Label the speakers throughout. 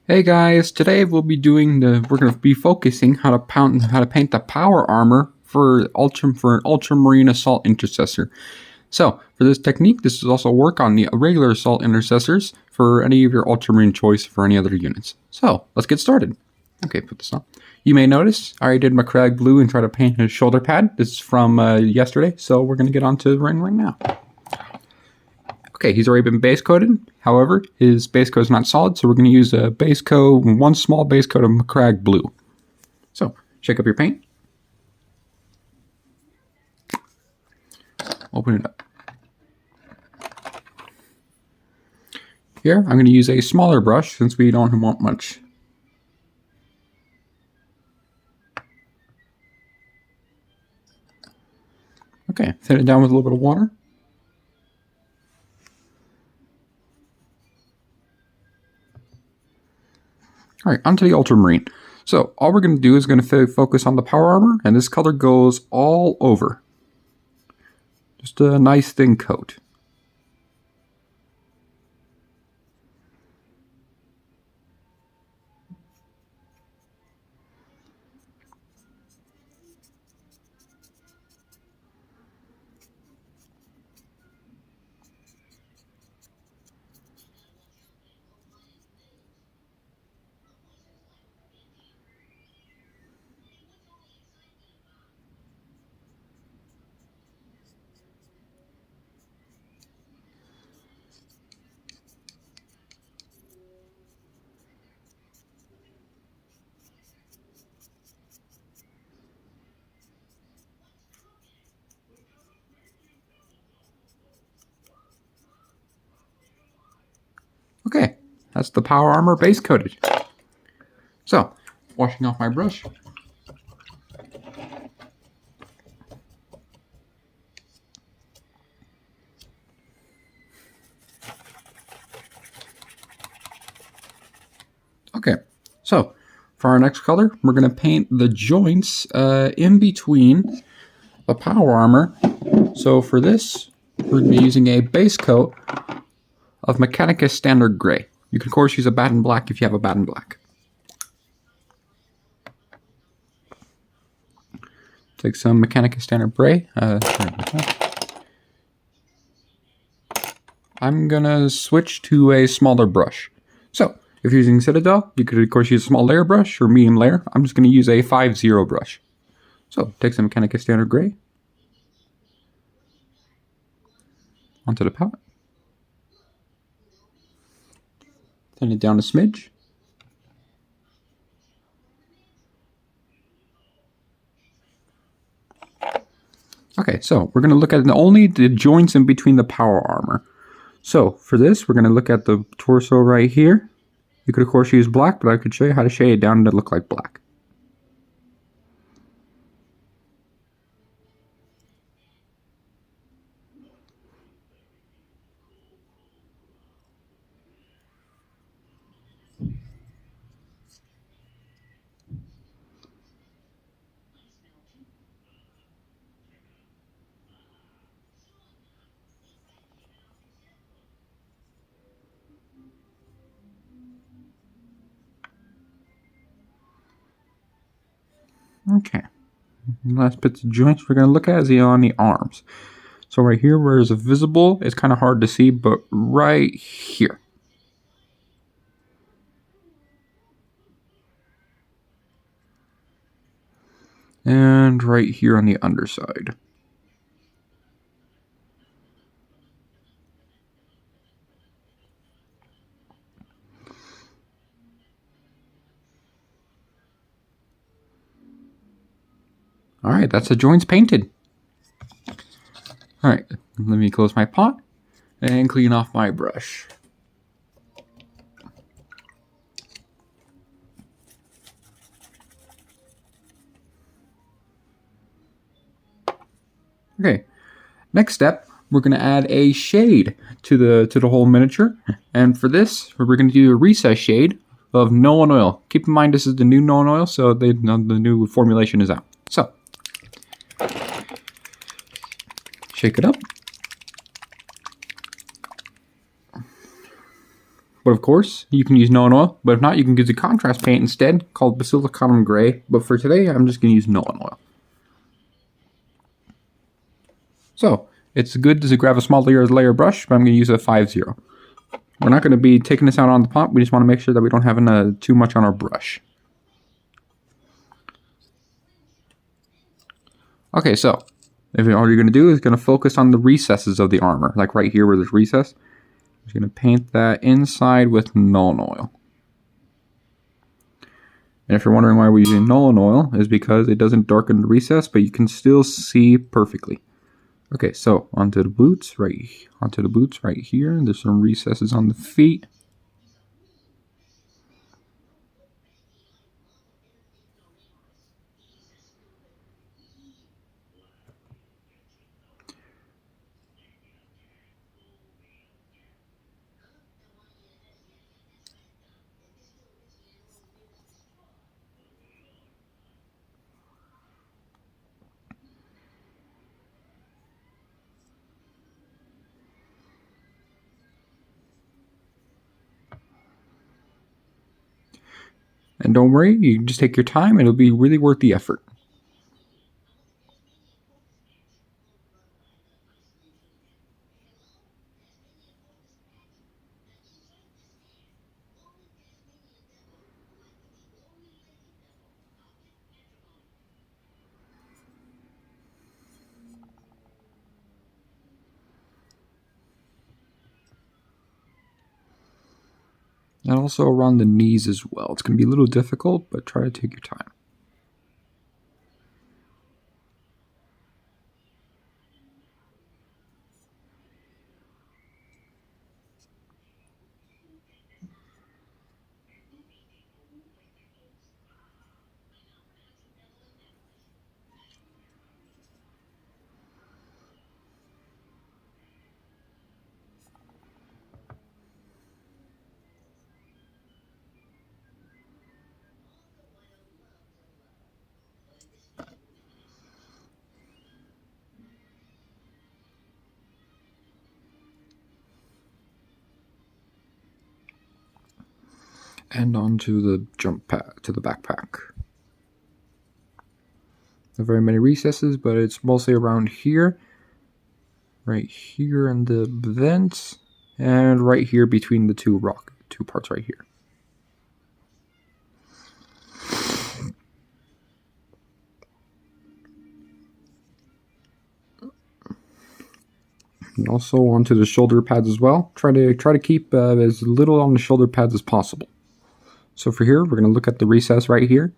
Speaker 1: Hey guys, today we're going to be focusing how to paint the power armor for an ultramarine assault intercessor. So for this technique, this is also work on the regular assault intercessors for any of your ultramarine choice for any other units. So let's get started. Okay, put this on. You may notice I already did my Crag blue and try to paint his shoulder pad. This is from yesterday, so we're going to get on to the ring right now. Okay, he's already been base coated. However, his base coat is not solid, so we're going to use a base coat, one small base coat of Crag blue. So, shake up your paint. Open it up. Here, I'm going to use a smaller brush since we don't want much. Okay, thin it down with a little bit of water. Alright, onto the ultramarine. So, all we're going to do is going to focus on the power armor, and this color goes all over. Just a nice thin coat. Okay, that's the power armor base coated. So, washing off my brush. Okay, so for our next color, we're going to paint the joints in between the power armor. So for this, we're going to be using a base coat of Mechanicus Standard Gray. You can, of course, use a Batten Black if you have a Batten Black. Take some Mechanicus Standard Gray. I'm going to switch to a smaller brush. So, if you're using Citadel, you could, of course, use a small layer brush or medium layer. I'm just going to use a 5-0 brush. So, take some Mechanicus Standard Gray onto the palette. Thin it down a smidge. Okay, so we're going to look at only the joints in between the power armor. So for this, we're going to look at the torso right here. You could, of course, use black, but I could show you how to shade it down to look like black. Okay, last bits of joints we're going to look at is on the arms. So right here where it's visible, it's kind of hard to see, but right here. And right here on the underside. Alright, that's the joints painted. Alright, let me close my pot and clean off my brush. Okay, next step, we're going to add a shade to the whole miniature. And for this, we're going to do a recess shade of no one oil. Keep in mind this is the new no one oil, so the new formulation is out. So, shake it up. But of course, you can use Nolan oil. But if not, you can use a contrast paint instead called Basilicanum Gray. But for today, I'm just going to use Nolan oil. So it's good to grab a small layer brush, but I'm going to use a 5-0. We're not going to be taking this out on the pot. We just want to make sure that we don't have too much on our brush. Okay, so all you're going to do is going to focus on the recesses of the armor, like right here where there's recess. Just going to paint that inside with Nolan oil. And if you're wondering why we're using Nolan oil, is because it doesn't darken the recess, but you can still see perfectly. Okay, so onto the boots right here. There's some recesses on the feet. And don't worry, you just take your time, and it'll be really worth the effort. And also around the knees as well. It's going to be a little difficult, but try to take your time. And onto the jump pad, to the backpack. Not very many recesses, but it's mostly around here. Right here in the vents, and right here between the two parts right here. And also onto the shoulder pads as well. Try to keep as little on the shoulder pads as possible. So for here, we're going to look at the recess right here.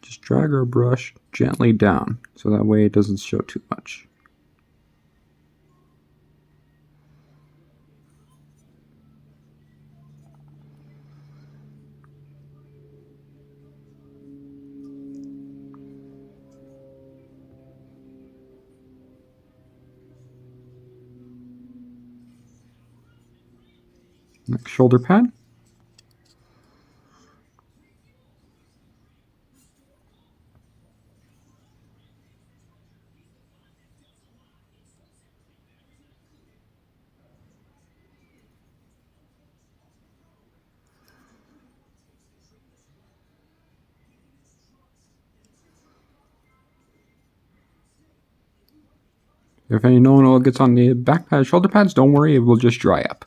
Speaker 1: Just drag our brush gently down, so that way it doesn't show too much. Next shoulder pad. If any Nolan oil gets on the back pad, shoulder pads, don't worry, it will just dry up.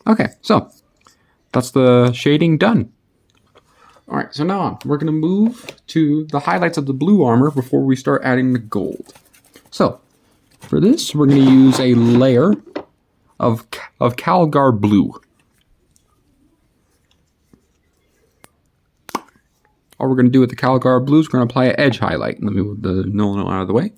Speaker 1: Okay, so that's the shading done. Alright, so now we're going to move to the highlights of the blue armor before we start adding the gold. So, for this, we're going to use a layer of Calgar blue. All we're going to do with the Calgar blue is we're going to apply an edge highlight. Let me move the Nolan out of the way.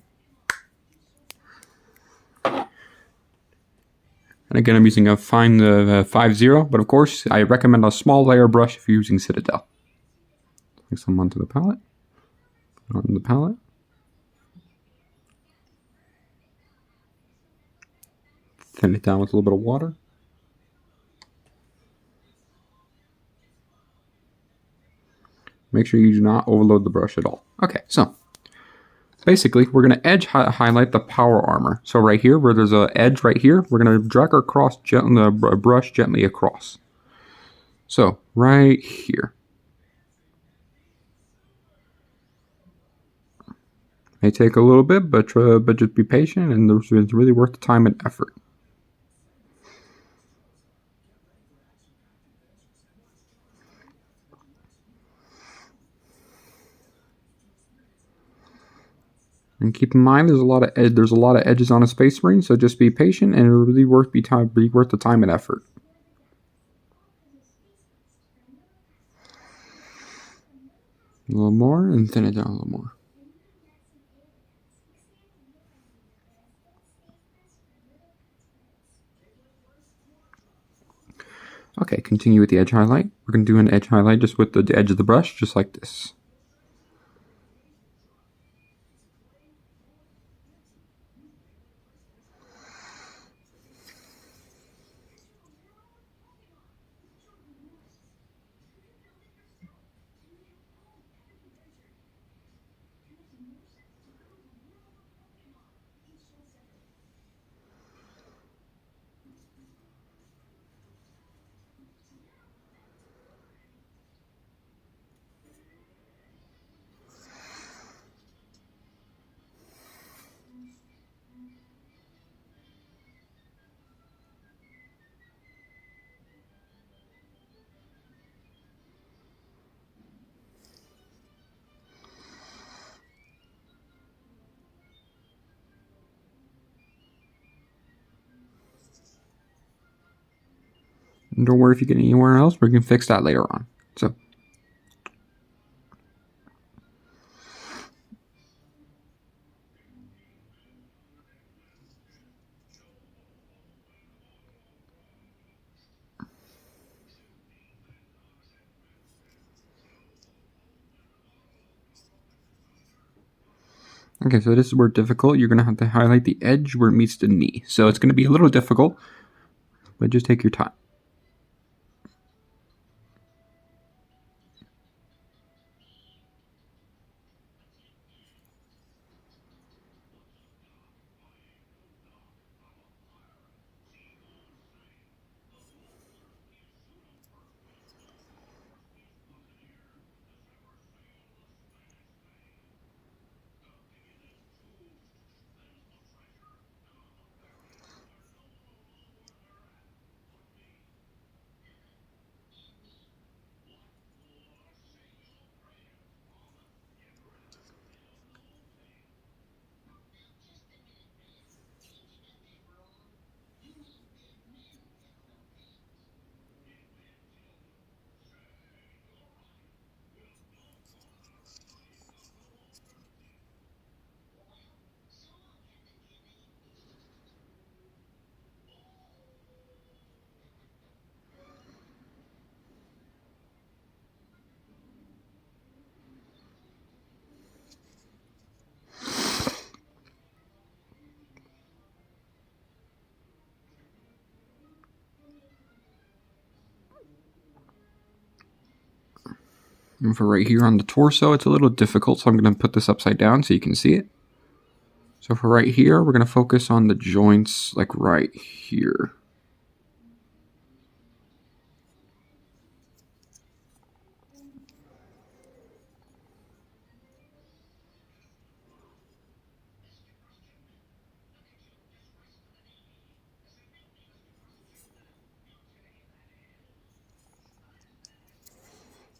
Speaker 1: And again, I'm using a fine 5-0, but of course, I recommend a small layer brush if you're using Citadel. Take some onto the palette. Put on the palette. Thin it down with a little bit of water. Make sure you do not overload the brush at all. Okay, so basically, we're going to edge highlight the power armor. So right here, where there's an edge right here, we're going to drag our brush gently across. So right here. May take a little bit, but just be patient, and it's really worth the time and effort. And keep in mind, there's a lot of edges on a Space Marine, so just be patient, and it'll really worth the time and effort. A little more, and thin it down a little more. Okay, continue with the edge highlight. We're going to do an edge highlight just with the edge of the brush, just like this. And don't worry if you get anywhere else, we can fix that later on. So, okay, so this is where difficult. You're going to have to highlight the edge where it meets the knee. So it's going to be a little difficult, but just take your time. And for right here on the torso, it's a little difficult, so I'm going to put this upside down so you can see it. So for right here, we're going to focus on the joints, like right here.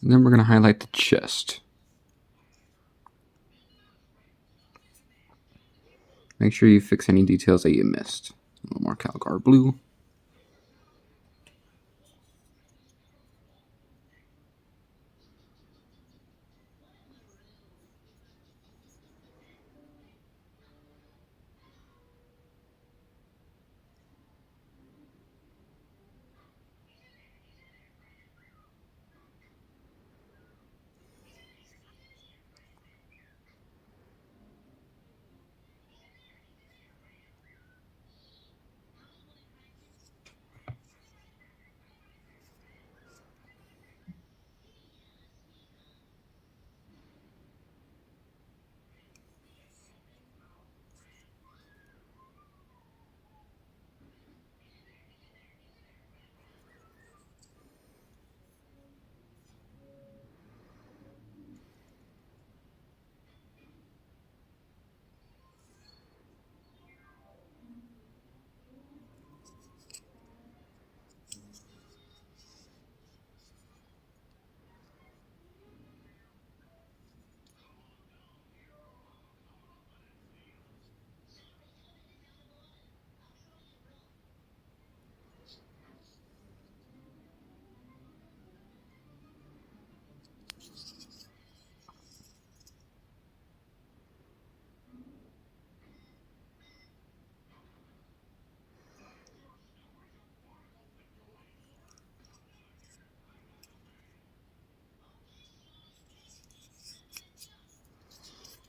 Speaker 1: And then we're going to highlight the chest. Make sure you fix any details that you missed. A little more Calgar blue.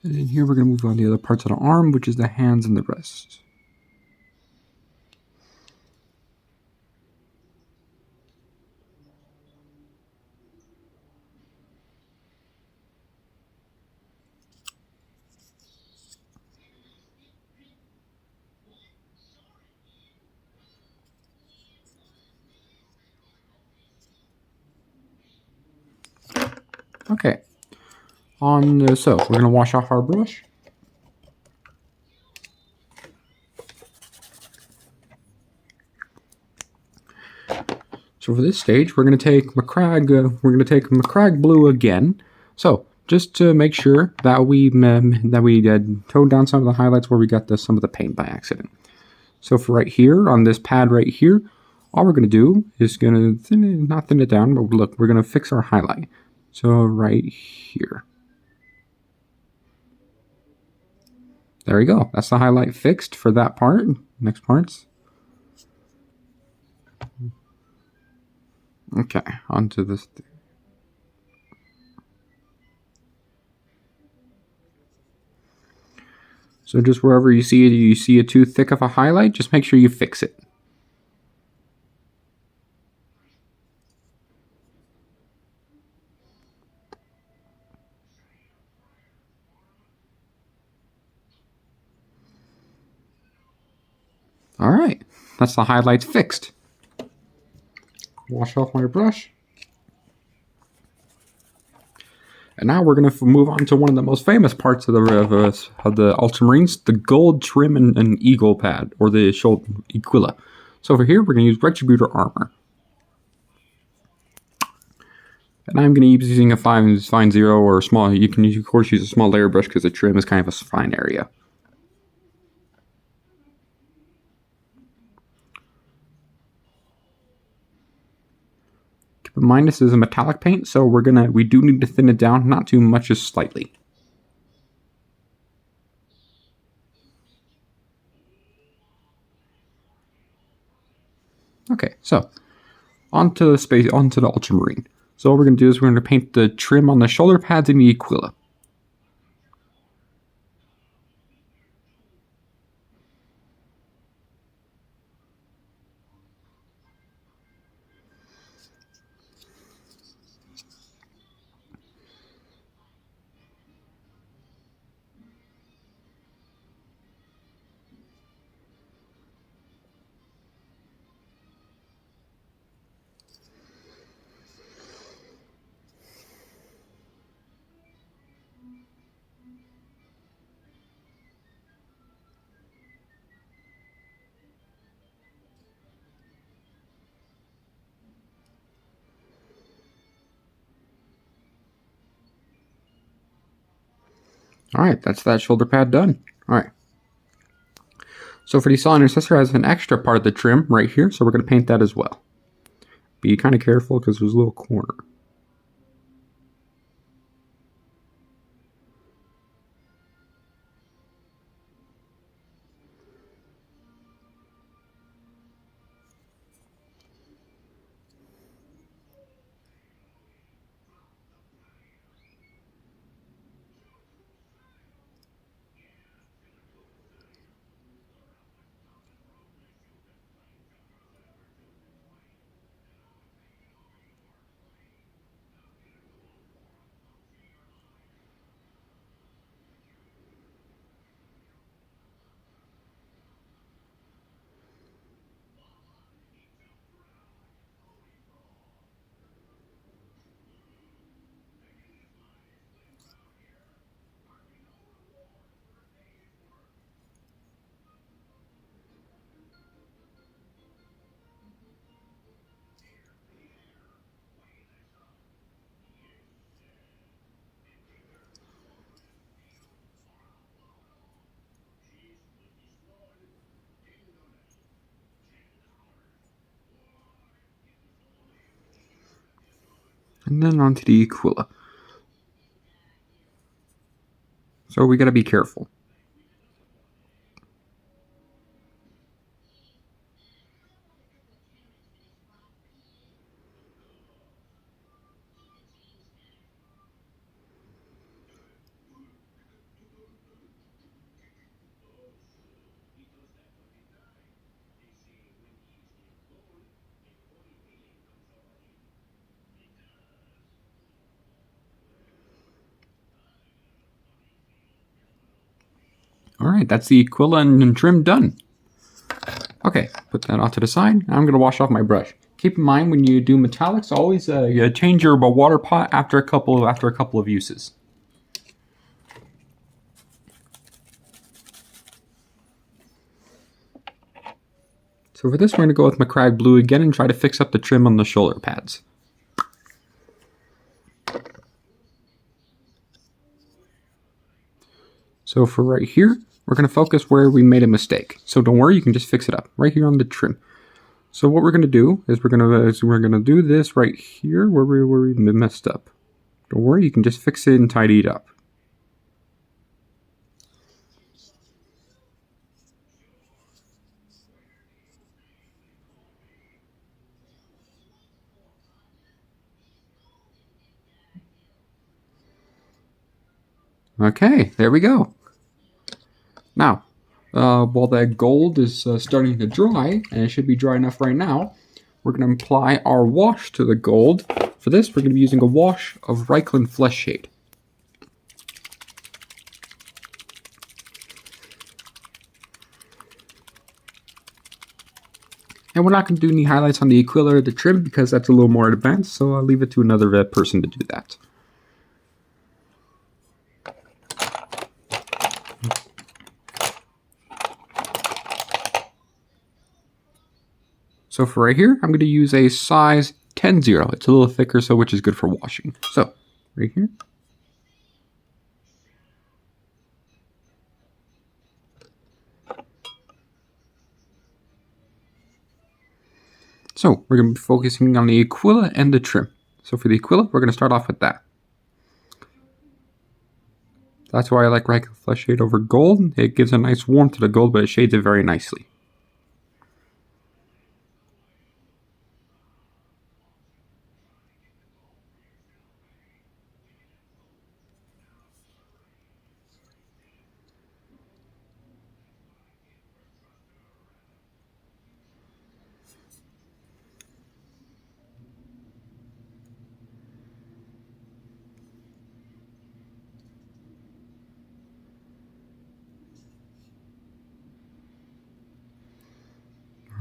Speaker 1: And then here we're going to move on to the other parts of the arm, which is the hands and the wrists. Okay. So we're going to wash off our brush. So for this stage, we're going to take McCrag blue again. So just to make sure that we toned down some of the highlights where we got some of the paint by accident. So for right here on this pad right here, all we're going to do is not thin it down, but look, we're going to fix our highlight. So right here. There we go. That's the highlight fixed for that part. Next parts. Okay, onto this. So just wherever you see it too thick of a highlight, just make sure you fix it. All right, that's the highlights fixed. Wash off my brush. And now we're going to move on to one of the most famous parts of the ultramarines, the gold trim and eagle pad, or the shoulder Aquila. So over here, we're going to use Retributor armor. And I'm going to be using a fine zero or a small. You can of course use a small layer brush because the trim is kind of a fine area. Keep in mind this is a metallic paint, so we do need to thin it down, not too much, just slightly. Okay, so onto the ultramarine. So what we're going to do is we're going to paint the trim on the shoulder pads in the Aquila. Alright, that's that shoulder pad done. Alright. So for the saw intercessor has an extra part of the trim right here, so we're going to paint that as well. Be kind of careful because there's a little corner. And then onto the Aquila. So we got to be careful. Alright, that's the Aquila and trim done. Okay, put that off to the side. Now I'm going to wash off my brush. Keep in mind when you do metallics, always change your water pot after a couple of uses. So for this, we're going to go with Macragge Blue again and try to fix up the trim on the shoulder pads. So for right here, we're going to focus where we made a mistake. So don't worry, you can just fix it up right here on the trim. So what we're going to do is we're going to do this right here where we messed up. Don't worry, you can just fix it and tidy it up. Okay, there we go. Now, while that gold is starting to dry, and it should be dry enough right now, we're going to apply our wash to the gold. For this, we're going to be using a wash of Reikland Flesh Shade. And we're not going to do any highlights on the Aquila or the trim because that's a little more advanced, so I'll leave it to another person to do that. So for right here, I'm going to use a size 10-0. It's a little thicker, so which is good for washing. So right here. So we're going to be focusing on the Aquila and the trim. So for the Aquila, we're going to start off with that. That's why I like Reikland Flesh Shade over gold. It gives a nice warmth to the gold, but it shades it very nicely.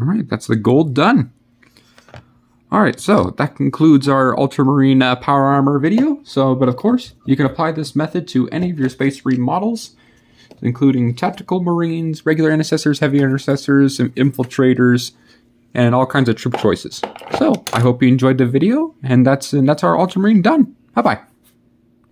Speaker 1: Alright, that's the gold done. Alright, so that concludes our ultramarine power armor video. But of course, you can apply this method to any of your Space Marine models, including tactical marines, regular intercessors, heavy intercessors, infiltrators, and all kinds of troop choices. So I hope you enjoyed the video, and that's our ultramarine done. Bye-bye.